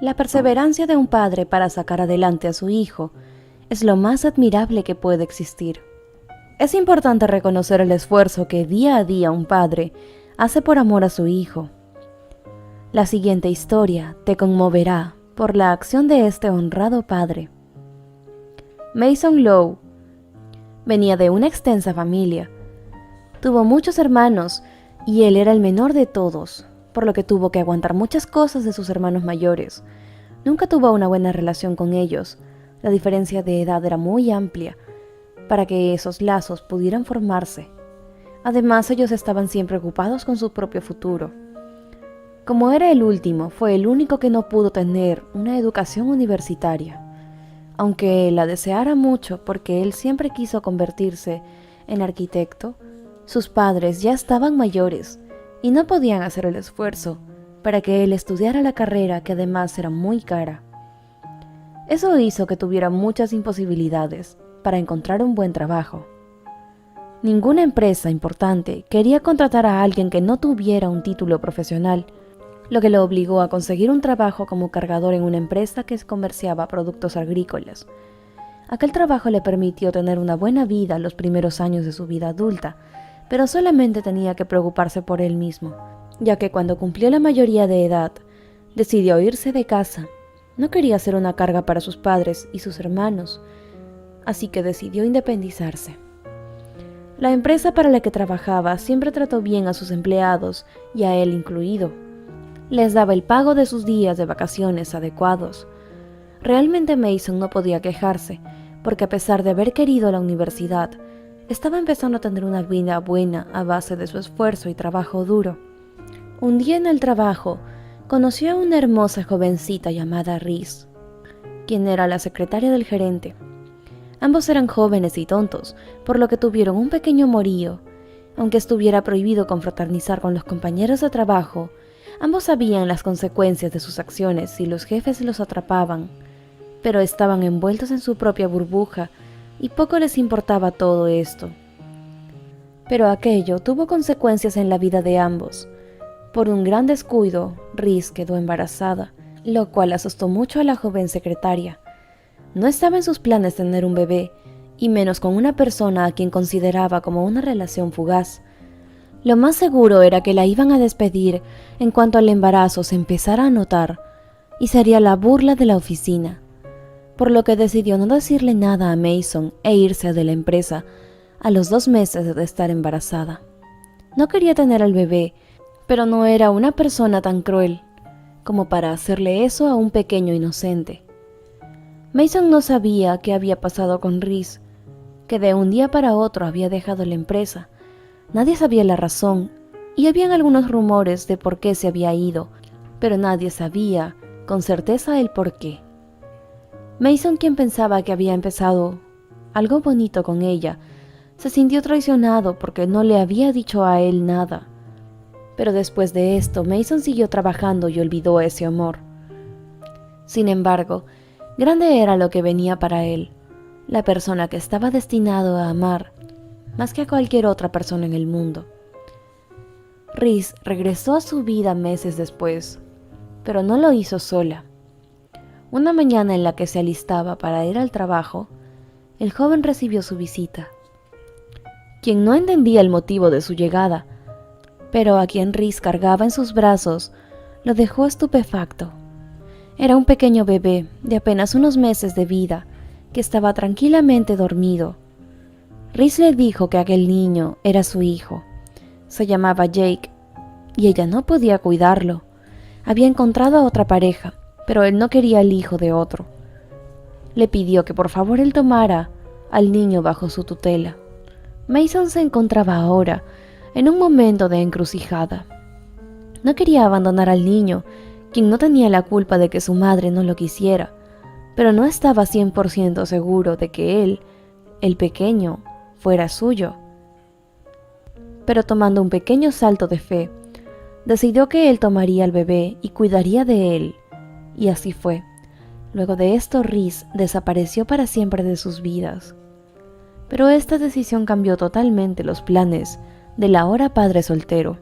La perseverancia de un padre para sacar adelante a su hijo es lo más admirable que puede existir. Es importante reconocer el esfuerzo que día a día un padre hace por amor a su hijo. La siguiente historia te conmoverá por la acción de este honrado padre. Mason Lowe venía de una extensa familia. Tuvo muchos hermanos y él era el menor de todos, por lo que tuvo que aguantar muchas cosas de sus hermanos mayores. Nunca tuvo una buena relación con ellos. La diferencia de edad era muy amplia para que esos lazos pudieran formarse. Además, ellos estaban siempre ocupados con su propio futuro. Como era el último, fue el único que no pudo tener una educación universitaria. Aunque la deseara mucho porque él siempre quiso convertirse en arquitecto, sus padres ya estaban mayores y no podían hacer el esfuerzo para que él estudiara la carrera, que además era muy cara. Eso hizo que tuviera muchas imposibilidades para encontrar un buen trabajo. Ninguna empresa importante quería contratar a alguien que no tuviera un título profesional, lo que lo obligó a conseguir un trabajo como cargador en una empresa que comerciaba productos agrícolas. Aquel trabajo le permitió tener una buena vida los primeros años de su vida adulta, pero solamente tenía que preocuparse por él mismo, ya que cuando cumplió la mayoría de edad, decidió irse de casa. No quería ser una carga para sus padres y sus hermanos, así que decidió independizarse. La empresa para la que trabajaba siempre trató bien a sus empleados y a él incluido. Les daba el pago de sus días de vacaciones adecuados. Realmente Mason no podía quejarse, porque a pesar de haber querido la universidad, estaba empezando a tener una vida buena a base de su esfuerzo y trabajo duro. Un día en el trabajo, conoció a una hermosa jovencita llamada Reese, quien era la secretaria del gerente. Ambos eran jóvenes y tontos, por lo que tuvieron un pequeño amorío. Aunque estuviera prohibido confraternizar con los compañeros de trabajo, ambos sabían las consecuencias de sus acciones si los jefes los atrapaban, pero estaban envueltos en su propia burbuja y poco les importaba todo esto. Pero aquello tuvo consecuencias en la vida de ambos. Por un gran descuido, Reese quedó embarazada, lo cual asustó mucho a la joven secretaria. No estaba en sus planes tener un bebé, y menos con una persona a quien consideraba como una relación fugaz. Lo más seguro era que la iban a despedir en cuanto al embarazo se empezara a notar, y sería la burla de la oficina, por lo que decidió no decirle nada a Mason e irse de la empresa a los 2 meses de estar embarazada. No quería tener al bebé, pero no era una persona tan cruel como para hacerle eso a un pequeño inocente. Mason no sabía qué había pasado con Reese, que de un día para otro había dejado la empresa. Nadie sabía la razón, y habían algunos rumores de por qué se había ido, pero nadie sabía con certeza el por qué. Mason, quien pensaba que había empezado algo bonito con ella, se sintió traicionado porque no le había dicho a él nada. Pero después de esto, Mason siguió trabajando y olvidó ese amor. Sin embargo, grande era lo que venía para él, la persona que estaba destinado a amar más que a cualquier otra persona en el mundo. Reese regresó a su vida meses después, pero no lo hizo sola. Una mañana en la que se alistaba para ir al trabajo, el joven recibió su visita, quien no entendía el motivo de su llegada, pero a quien Reese cargaba en sus brazos lo dejó estupefacto. Era un pequeño bebé de apenas unos meses de vida que estaba tranquilamente dormido. Reese le dijo que aquel niño era su hijo. Se llamaba Jake y ella no podía cuidarlo. Había encontrado a otra pareja, pero él no quería el hijo de otro. Le pidió que por favor él tomara al niño bajo su tutela. Mason se encontraba ahora en un momento de encrucijada. No quería abandonar al niño, quien no tenía la culpa de que su madre no lo quisiera, pero no estaba 100% seguro de que él, el pequeño, fuera suyo. Pero tomando un pequeño salto de fe, decidió que él tomaría al bebé y cuidaría de él, y así fue. Luego de esto, Reese desapareció para siempre de sus vidas. Pero esta decisión cambió totalmente los planes del ahora padre soltero.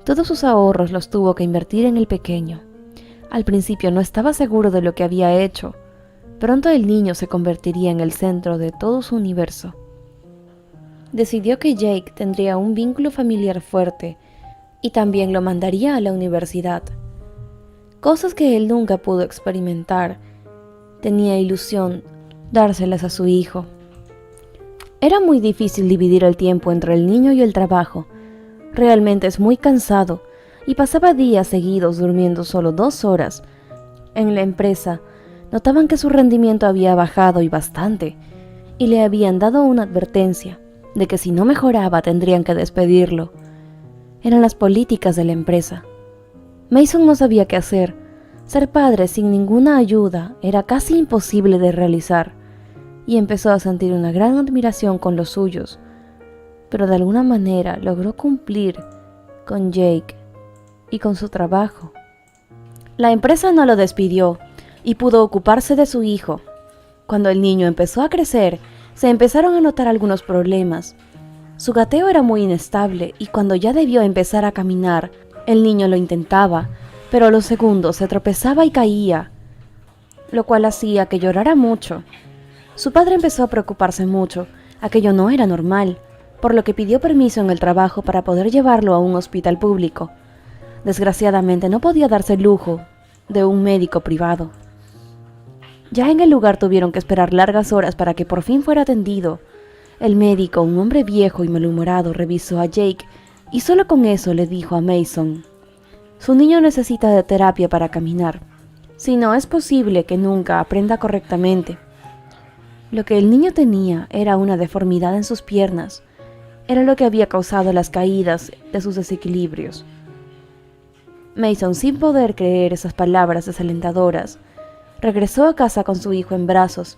Todos sus ahorros los tuvo que invertir en el pequeño. Al principio no estaba seguro de lo que había hecho. Pronto el niño se convertiría en el centro de todo su universo. Decidió que Jake tendría un vínculo familiar fuerte y también lo mandaría a la universidad. Cosas que él nunca pudo experimentar. Tenía ilusión dárselas a su hijo. Era muy difícil dividir el tiempo entre el niño y el trabajo. Realmente es muy cansado y pasaba días seguidos durmiendo solo 2 horas. En la empresa notaban que su rendimiento había bajado y bastante, y le habían dado una advertencia de que si no mejoraba tendrían que despedirlo. Eran las políticas de la empresa. Mason no sabía qué hacer. Ser padre sin ninguna ayuda era casi imposible de realizar, y empezó a sentir una gran admiración con los suyos, pero de alguna manera logró cumplir con Jake y con su trabajo. La empresa no lo despidió y pudo ocuparse de su hijo. Cuando el niño empezó a crecer, se empezaron a notar algunos problemas. Su gateo era muy inestable y cuando ya debió empezar a caminar, el niño lo intentaba, pero a los segundos se tropezaba y caía, lo cual hacía que llorara mucho. Su padre empezó a preocuparse mucho. Aquello no era normal, por lo que pidió permiso en el trabajo para poder llevarlo a un hospital público. Desgraciadamente no podía darse el lujo de un médico privado. Ya en el lugar tuvieron que esperar largas horas para que por fin fuera atendido. El médico, un hombre viejo y malhumorado, revisó a Jake y solo con eso le dijo a Mason: su niño necesita de terapia para caminar, si no es posible que nunca aprenda correctamente. Lo que el niño tenía era una deformidad en sus piernas. Era lo que había causado las caídas de sus desequilibrios. Mason, sin poder creer esas palabras desalentadoras, regresó a casa con su hijo en brazos.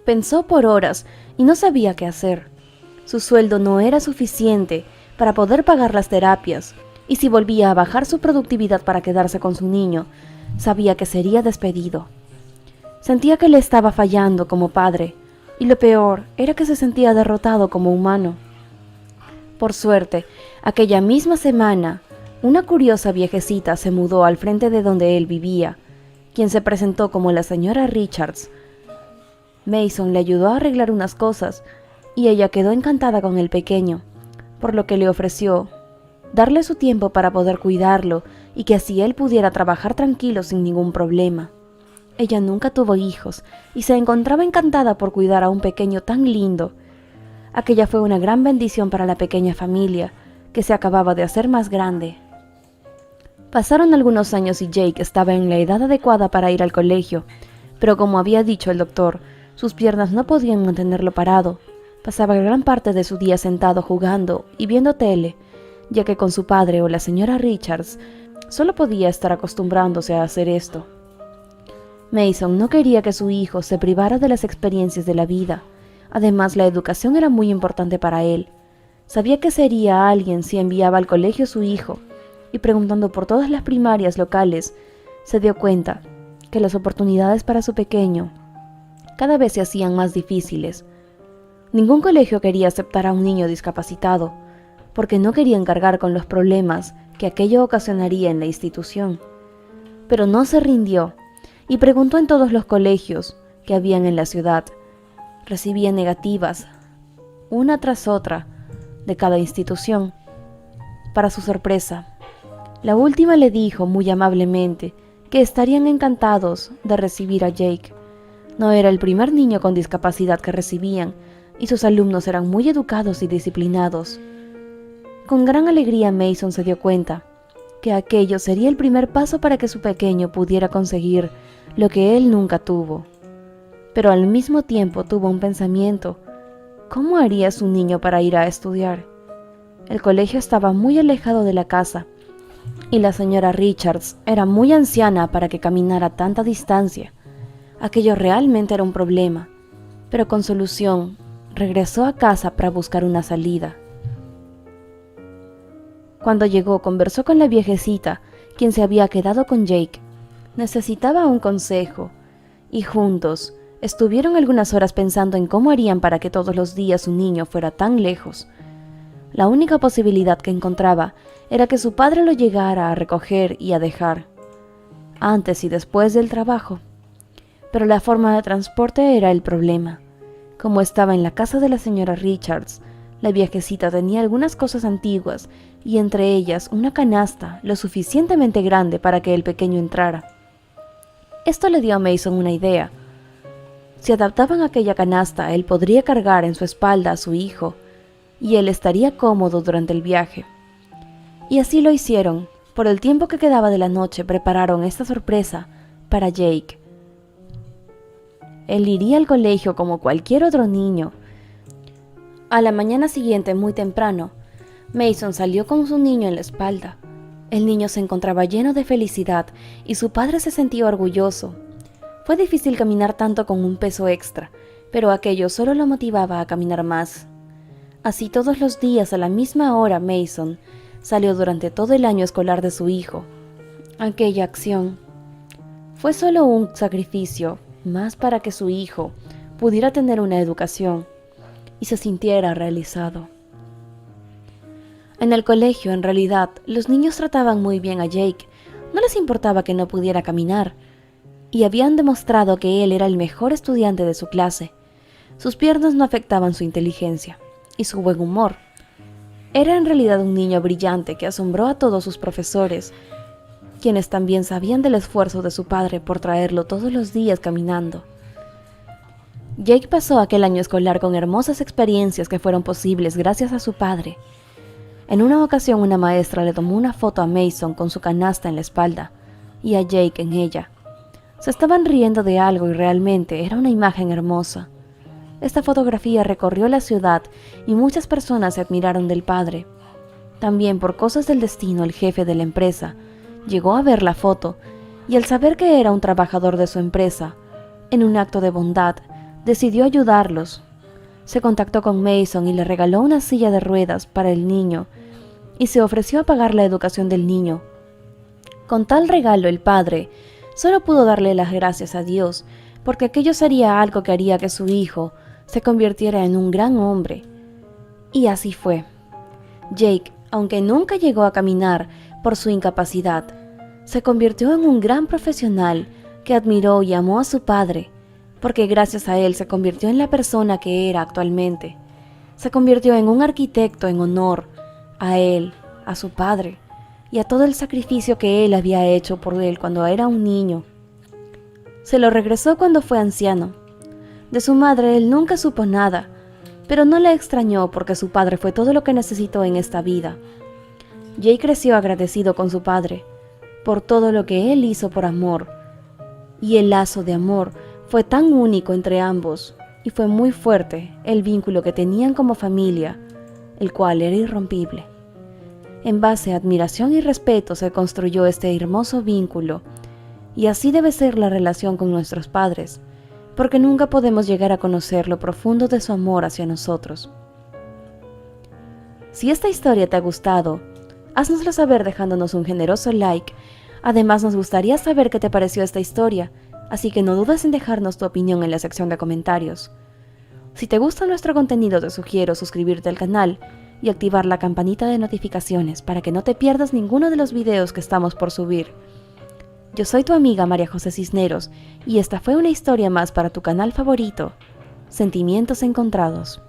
Pensó por horas y no sabía qué hacer. Su sueldo no era suficiente para poder pagar las terapias, y si volvía a bajar su productividad para quedarse con su niño, sabía que sería despedido. Sentía que le estaba fallando como padre, y lo peor era que se sentía derrotado como humano. Por suerte, aquella misma semana, una curiosa viejecita se mudó al frente de donde él vivía, quien se presentó como la señora Richards. Mason le ayudó a arreglar unas cosas, y ella quedó encantada con el pequeño, por lo que le ofreció darle su tiempo para poder cuidarlo y que así él pudiera trabajar tranquilo sin ningún problema. Ella nunca tuvo hijos y se encontraba encantada por cuidar a un pequeño tan lindo. Aquella fue una gran bendición para la pequeña familia, que se acababa de hacer más grande. Pasaron algunos años y Jake estaba en la edad adecuada para ir al colegio, pero como había dicho el doctor, sus piernas no podían mantenerlo parado. Pasaba gran parte de su día sentado jugando y viendo tele, ya que con su padre o la señora Richards solo podía estar acostumbrándose a hacer esto. Mason no quería que su hijo se privara de las experiencias de la vida. Además, la educación era muy importante para él. Sabía que sería alguien si enviaba al colegio a su hijo, y preguntando por todas las primarias locales, se dio cuenta que las oportunidades para su pequeño cada vez se hacían más difíciles. Ningún colegio quería aceptar a un niño discapacitado, porque no querían cargar con los problemas que aquello ocasionaría en la institución. Pero no se rindió y preguntó en todos los colegios que habían en la ciudad. Recibía negativas, una tras otra, de cada institución. Para su sorpresa, la última le dijo muy amablemente que estarían encantados de recibir a Jake. No era el primer niño con discapacidad que recibían, y sus alumnos eran muy educados y disciplinados. Con gran alegría Mason se dio cuenta que aquello sería el primer paso para que su pequeño pudiera conseguir lo que él nunca tuvo. Pero al mismo tiempo tuvo un pensamiento: ¿cómo haría su niño para ir a estudiar? El colegio estaba muy alejado de la casa, y la señora Richards era muy anciana para que caminara tanta distancia. Aquello realmente era un problema, pero con solución regresó a casa para buscar una salida. Cuando llegó, conversó con la viejecita, quien se había quedado con Jake. Necesitaba un consejo, y juntos estuvieron algunas horas pensando en cómo harían para que todos los días su niño fuera tan lejos. La única posibilidad que encontraba era que su padre lo llegara a recoger y a dejar. antes y después del trabajo. Pero la forma de transporte era el problema. Como estaba en la casa de la señora Richards, la viejecita tenía algunas cosas antiguas y entre ellas una canasta lo suficientemente grande para que el pequeño entrara. Esto le dio a Mason una idea. Si adaptaban aquella canasta, él podría cargar en su espalda a su hijo y él estaría cómodo durante el viaje. Y así lo hicieron. Por el tiempo que quedaba de la noche prepararon esta sorpresa para Jake. Él iría al colegio como cualquier otro niño. A la mañana siguiente, muy temprano, Mason salió con su niño en la espalda. El niño se encontraba lleno de felicidad y su padre se sentía orgulloso. Fue difícil caminar tanto con un peso extra, pero aquello solo lo motivaba a caminar más. Así todos los días a la misma hora Mason salió durante todo el año escolar de su hijo. Aquella acción fue solo un sacrificio más para que su hijo pudiera tener una educación y se sintiera realizado. En el colegio, en realidad, los niños trataban muy bien a Jake. No les importaba que no pudiera caminar, y habían demostrado que él era el mejor estudiante de su clase. Sus piernas no afectaban su inteligencia y su buen humor. Era en realidad un niño brillante que asombró a todos sus profesores, quienes también sabían del esfuerzo de su padre por traerlo todos los días caminando. Jake pasó aquel año escolar con hermosas experiencias que fueron posibles gracias a su padre. En una ocasión una maestra le tomó una foto a Mason con su canasta en la espalda y a Jake en ella. Se estaban riendo de algo y realmente era una imagen hermosa. Esta fotografía recorrió la ciudad y muchas personas se admiraron del padre. También por cosas del destino el jefe de la empresa llegó a ver la foto y al saber que era un trabajador de su empresa, en un acto de bondad, decidió ayudarlos. Se contactó con Mason y le regaló una silla de ruedas para el niño y se ofreció a pagar la educación del niño. Con tal regalo el padre solo pudo darle las gracias a Dios, porque aquello sería algo que haría que su hijo se convirtiera en un gran hombre. Y así fue. Jake, aunque nunca llegó a caminar por su incapacidad, se convirtió en un gran profesional que admiró y amó a su padre, porque gracias a él se convirtió en la persona que era actualmente. Se convirtió en un arquitecto en honor a él, a su padre, y a todo el sacrificio que él había hecho por él cuando era un niño. Se lo regresó cuando fue anciano. De su madre él nunca supo nada, pero no le extrañó porque su padre fue todo lo que necesitó en esta vida. Jake creció agradecido con su padre por todo lo que él hizo por amor, y el lazo de amor fue tan único entre ambos y fue muy fuerte el vínculo que tenían como familia, el cual era irrompible. En base a admiración y respeto se construyó este hermoso vínculo, y así debe ser la relación con nuestros padres, porque nunca podemos llegar a conocer lo profundo de su amor hacia nosotros. Si esta historia te ha gustado, haznoslo saber dejándonos un generoso like. Además, nos gustaría saber qué te pareció esta historia, así que no dudes en dejarnos tu opinión en la sección de comentarios. Si te gusta nuestro contenido, te sugiero suscribirte al canal y activar la campanita de notificaciones para que no te pierdas ninguno de los videos que estamos por subir. Yo soy tu amiga María José Cisneros y esta fue una historia más para tu canal favorito, Sentimientos Encontrados.